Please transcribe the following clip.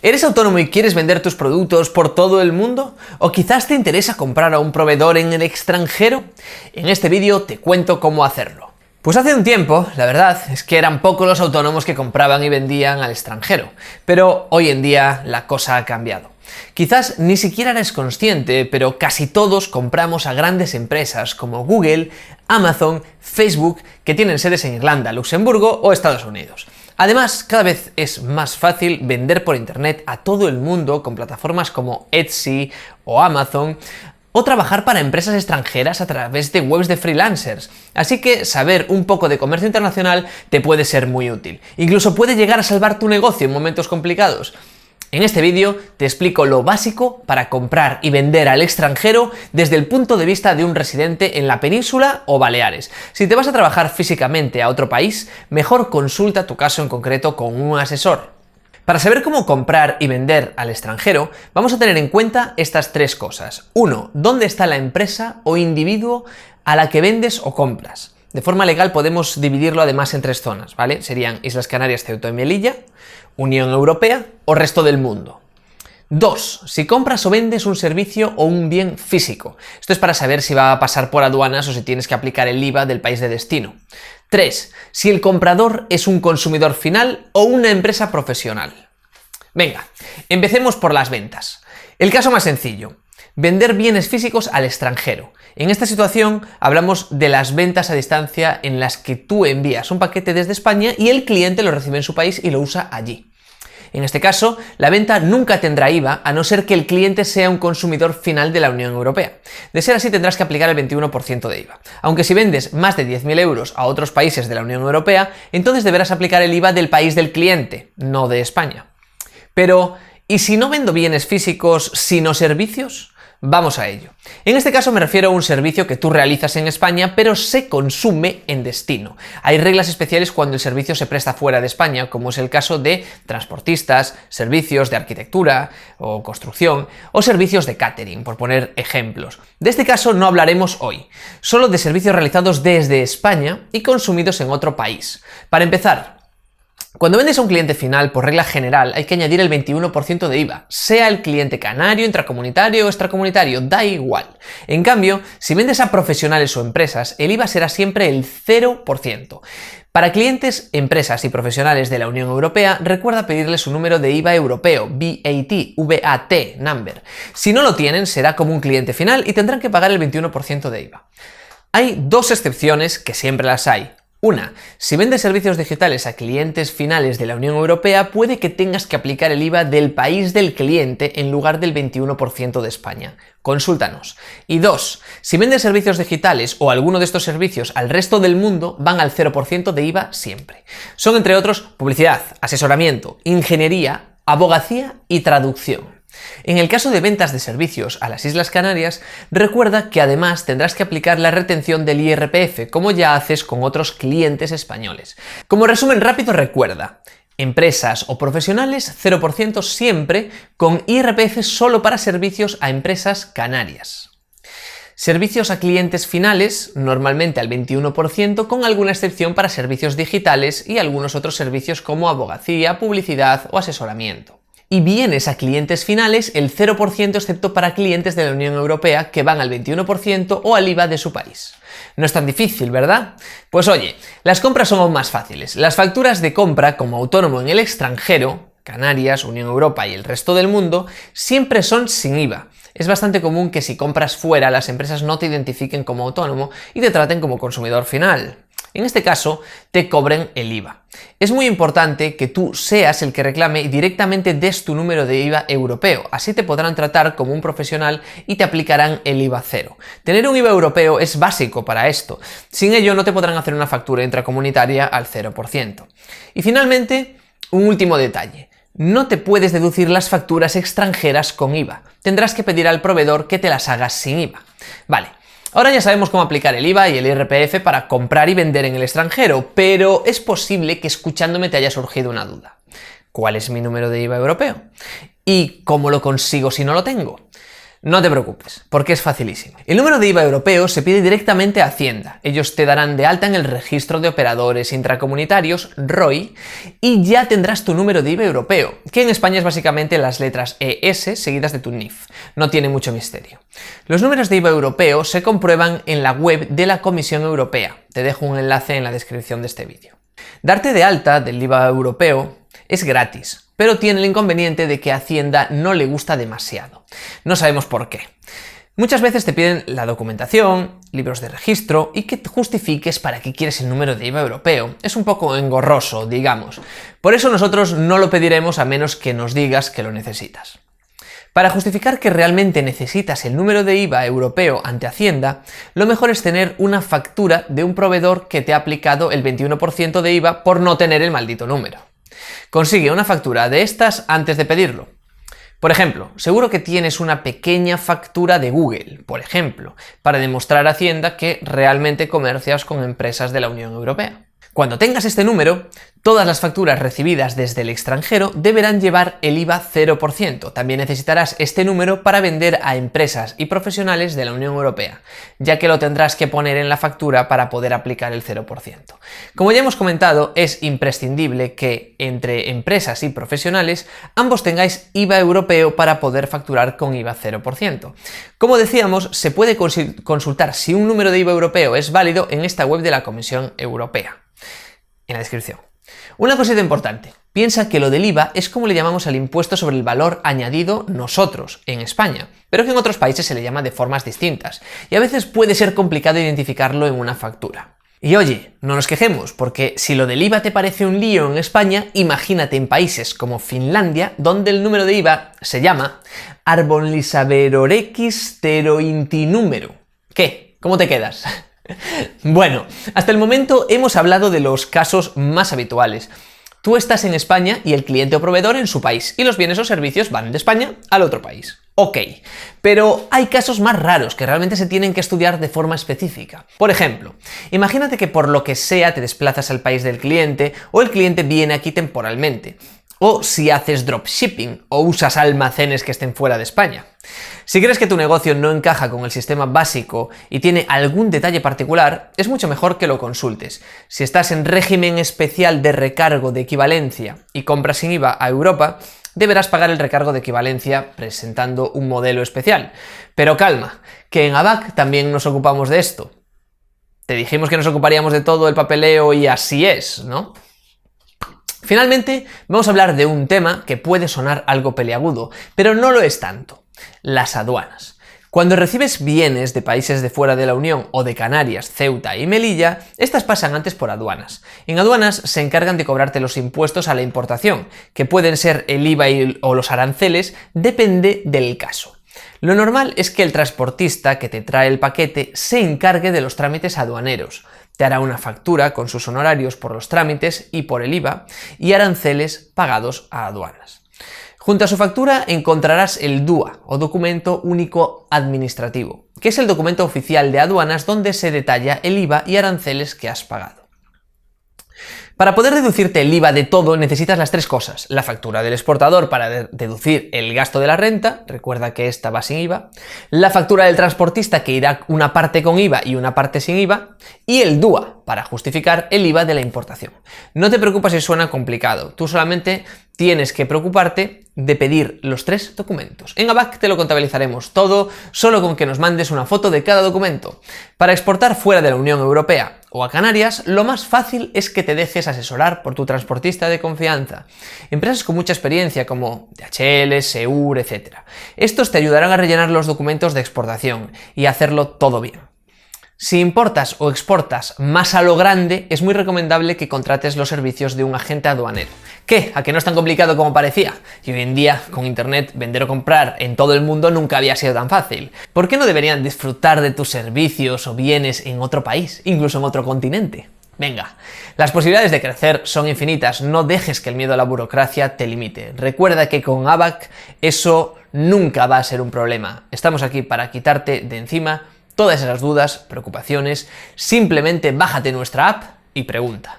¿Eres autónomo y quieres vender tus productos por todo el mundo? ¿O quizás te interesa comprar a un proveedor en el extranjero? En este vídeo te cuento cómo hacerlo. Pues hace un tiempo, la verdad, es que eran pocos los autónomos que compraban y vendían al extranjero, pero hoy en día la cosa ha cambiado. Quizás ni siquiera eres consciente, pero casi todos compramos a grandes empresas como Google, Amazon, Facebook, que tienen sedes en Irlanda, Luxemburgo o Estados Unidos. Además, cada vez es más fácil vender por internet a todo el mundo con plataformas como Etsy o Amazon, o trabajar para empresas extranjeras a través de webs de freelancers. Así que saber un poco de comercio internacional te puede ser muy útil. Incluso puede llegar a salvar tu negocio en momentos complicados. En este vídeo te explico lo básico para comprar y vender al extranjero desde el punto de vista de un residente en la península o Baleares. Si te vas a trabajar físicamente a otro país, mejor consulta tu caso en concreto con un asesor. Para saber cómo comprar y vender al extranjero, vamos a tener en cuenta estas tres cosas. 1. ¿Dónde está la empresa o individuo a la que vendes o compras? De forma legal podemos dividirlo además en tres zonas, ¿vale? Serían Islas Canarias, Ceuta y Melilla, Unión Europea o resto del mundo. 2. Si compras o vendes un servicio o un bien físico. Esto es para saber si va a pasar por aduanas o si tienes que aplicar el IVA del país de destino. 3. Si el comprador es un consumidor final o una empresa profesional. Venga, empecemos por las ventas. El caso más sencillo. Vender bienes físicos al extranjero. En esta situación hablamos de las ventas a distancia en las que tú envías un paquete desde España y el cliente lo recibe en su país y lo usa allí. En este caso, la venta nunca tendrá IVA a no ser que el cliente sea un consumidor final de la Unión Europea. De ser así, tendrás que aplicar el 21% de IVA. Aunque si vendes más de 10.000 euros a otros países de la Unión Europea, entonces deberás aplicar el IVA del país del cliente, no de España. Pero, ¿y si no vendo bienes físicos sino servicios? Vamos a ello. En este caso me refiero a un servicio que tú realizas en España, pero se consume en destino. Hay reglas especiales cuando el servicio se presta fuera de España, como es el caso de transportistas, servicios de arquitectura o construcción, o servicios de catering, por poner ejemplos. De este caso no hablaremos hoy, solo de servicios realizados desde España y consumidos en otro país. Para empezar, cuando vendes a un cliente final, por regla general, hay que añadir el 21% de IVA, sea el cliente canario, intracomunitario o extracomunitario, da igual. En cambio, si vendes a profesionales o empresas, el IVA será siempre el 0%. Para clientes, empresas y profesionales de la Unión Europea, recuerda pedirles su número de IVA europeo, VAT number. Si no lo tienen, será como un cliente final y tendrán que pagar el 21% de IVA. Hay dos excepciones que siempre las hay. Una, si vendes servicios digitales a clientes finales de la Unión Europea, puede que tengas que aplicar el IVA del país del cliente en lugar del 21% de España. Consúltanos. Y 2, si vendes servicios digitales o alguno de estos servicios al resto del mundo, van al 0% de IVA siempre. Son, entre otros, publicidad, asesoramiento, ingeniería, abogacía y traducción. En el caso de ventas de servicios a las Islas Canarias, recuerda que además tendrás que aplicar la retención del IRPF, como ya haces con otros clientes españoles. Como resumen rápido, recuerda: empresas o profesionales 0% siempre, con IRPF solo para servicios a empresas canarias. Servicios a clientes finales, normalmente al 21%, con alguna excepción para servicios digitales y algunos otros servicios como abogacía, publicidad o asesoramiento. Y bienes a clientes finales el 0% excepto para clientes de la Unión Europea que van al 21% o al IVA de su país. No es tan difícil, ¿verdad? Pues oye, las compras son aún más fáciles. Las facturas de compra como autónomo en el extranjero, Canarias, Unión Europea y el resto del mundo, siempre son sin IVA. Es bastante común que si compras fuera, las empresas no te identifiquen como autónomo y te traten como consumidor final. En este caso, te cobren el IVA. Es muy importante que tú seas el que reclame y directamente des tu número de IVA europeo. Así te podrán tratar como un profesional y te aplicarán el IVA cero. Tener un IVA europeo es básico para esto. Sin ello, no te podrán hacer una factura intracomunitaria al 0%. Y finalmente, un último detalle. No te puedes deducir las facturas extranjeras con IVA. Tendrás que pedir al proveedor que te las hagas sin IVA. Vale. Ahora ya sabemos cómo aplicar el IVA y el IRPF para comprar y vender en el extranjero, pero es posible que escuchándome te haya surgido una duda. ¿Cuál es mi número de IVA europeo? ¿Y cómo lo consigo si no lo tengo? No te preocupes, porque es facilísimo. El número de IVA europeo se pide directamente a Hacienda. Ellos te darán de alta en el Registro de Operadores Intracomunitarios, ROI, y ya tendrás tu número de IVA europeo, que en España es básicamente las letras ES seguidas de tu NIF. No tiene mucho misterio. Los números de IVA europeo se comprueban en la web de la Comisión Europea. Te dejo un enlace en la descripción de este vídeo. Darte de alta del IVA europeo es gratis, pero tiene el inconveniente de que a Hacienda no le gusta demasiado. No sabemos por qué. Muchas veces te piden la documentación, libros de registro y que te justifiques para qué quieres el número de IVA europeo. Es un poco engorroso, digamos. Por eso nosotros no lo pediremos a menos que nos digas que lo necesitas. Para justificar que realmente necesitas el número de IVA europeo ante Hacienda, lo mejor es tener una factura de un proveedor que te ha aplicado el 21% de IVA por no tener el maldito número. Consigue una factura de estas antes de pedirlo. Por ejemplo, seguro que tienes una pequeña factura de Google, por ejemplo, para demostrar a Hacienda que realmente comercias con empresas de la Unión Europea. Cuando tengas este número, todas las facturas recibidas desde el extranjero deberán llevar el IVA 0%. También necesitarás este número para vender a empresas y profesionales de la Unión Europea, ya que lo tendrás que poner en la factura para poder aplicar el 0%. Como ya hemos comentado, es imprescindible que entre empresas y profesionales ambos tengáis IVA europeo para poder facturar con IVA 0%. Como decíamos, se puede consultar si un número de IVA europeo es válido en esta web de la Comisión Europea, en la descripción. Una cosita importante, piensa que lo del IVA es como le llamamos al impuesto sobre el valor añadido nosotros, en España, pero que en otros países se le llama de formas distintas, y a veces puede ser complicado identificarlo en una factura. Y oye, no nos quejemos, porque si lo del IVA te parece un lío en España, imagínate en países como Finlandia, donde el número de IVA se llama arvonlisäverorekisterointinúmero. ¿Qué? ¿Cómo te quedas? Bueno, hasta el momento hemos hablado de los casos más habituales. Tú estás en España y el cliente o proveedor en su país, y los bienes o servicios van de España al otro país. Ok, pero hay casos más raros que realmente se tienen que estudiar de forma específica. Por ejemplo, imagínate que por lo que sea te desplazas al país del cliente o el cliente viene aquí temporalmente. O si haces dropshipping o usas almacenes que estén fuera de España. Si crees que tu negocio no encaja con el sistema básico y tiene algún detalle particular, es mucho mejor que lo consultes. Si estás en régimen especial de recargo de equivalencia y compras sin IVA a Europa, deberás pagar el recargo de equivalencia presentando un modelo especial. Pero calma, que en ABAC también nos ocupamos de esto. Te dijimos que nos ocuparíamos de todo el papeleo y así es, ¿no? Finalmente, vamos a hablar de un tema que puede sonar algo peliagudo, pero no lo es tanto: las aduanas. Cuando recibes bienes de países de fuera de la Unión o de Canarias, Ceuta y Melilla, estas pasan antes por aduanas. En aduanas se encargan de cobrarte los impuestos a la importación, que pueden ser el IVA o los aranceles, depende del caso. Lo normal es que el transportista que te trae el paquete se encargue de los trámites aduaneros. Te hará una factura con sus honorarios por los trámites y por el IVA y aranceles pagados a aduanas. Junto a su factura encontrarás el DUA, o Documento Único Administrativo, que es el documento oficial de aduanas donde se detalla el IVA y aranceles que has pagado. Para poder deducirte el IVA de todo necesitas las tres cosas: la factura del exportador para deducir el gasto de la renta, recuerda que esta va sin IVA, la factura del transportista que irá una parte con IVA y una parte sin IVA, y el DUA para justificar el IVA de la importación. No te preocupes si suena complicado, tú solamente tienes que preocuparte de pedir los tres documentos. En ABAC te lo contabilizaremos todo, solo con que nos mandes una foto de cada documento. Para exportar fuera de la Unión Europea o a Canarias, lo más fácil es que te dejes asesorar por tu transportista de confianza. Empresas con mucha experiencia como DHL, Seur, etc. Estos te ayudarán a rellenar los documentos de exportación y hacerlo todo bien. Si importas o exportas más a lo grande, es muy recomendable que contrates los servicios de un agente aduanero. ¿Qué? ¿A que no es tan complicado como parecía? Y hoy en día, con internet, vender o comprar en todo el mundo nunca había sido tan fácil. ¿Por qué no deberían disfrutar de tus servicios o bienes en otro país, incluso en otro continente? Venga, las posibilidades de crecer son infinitas, no dejes que el miedo a la burocracia te limite. Recuerda que con ABAC eso nunca va a ser un problema. Estamos aquí para quitarte de encima todas esas dudas, preocupaciones. Simplemente bájate nuestra app y pregunta.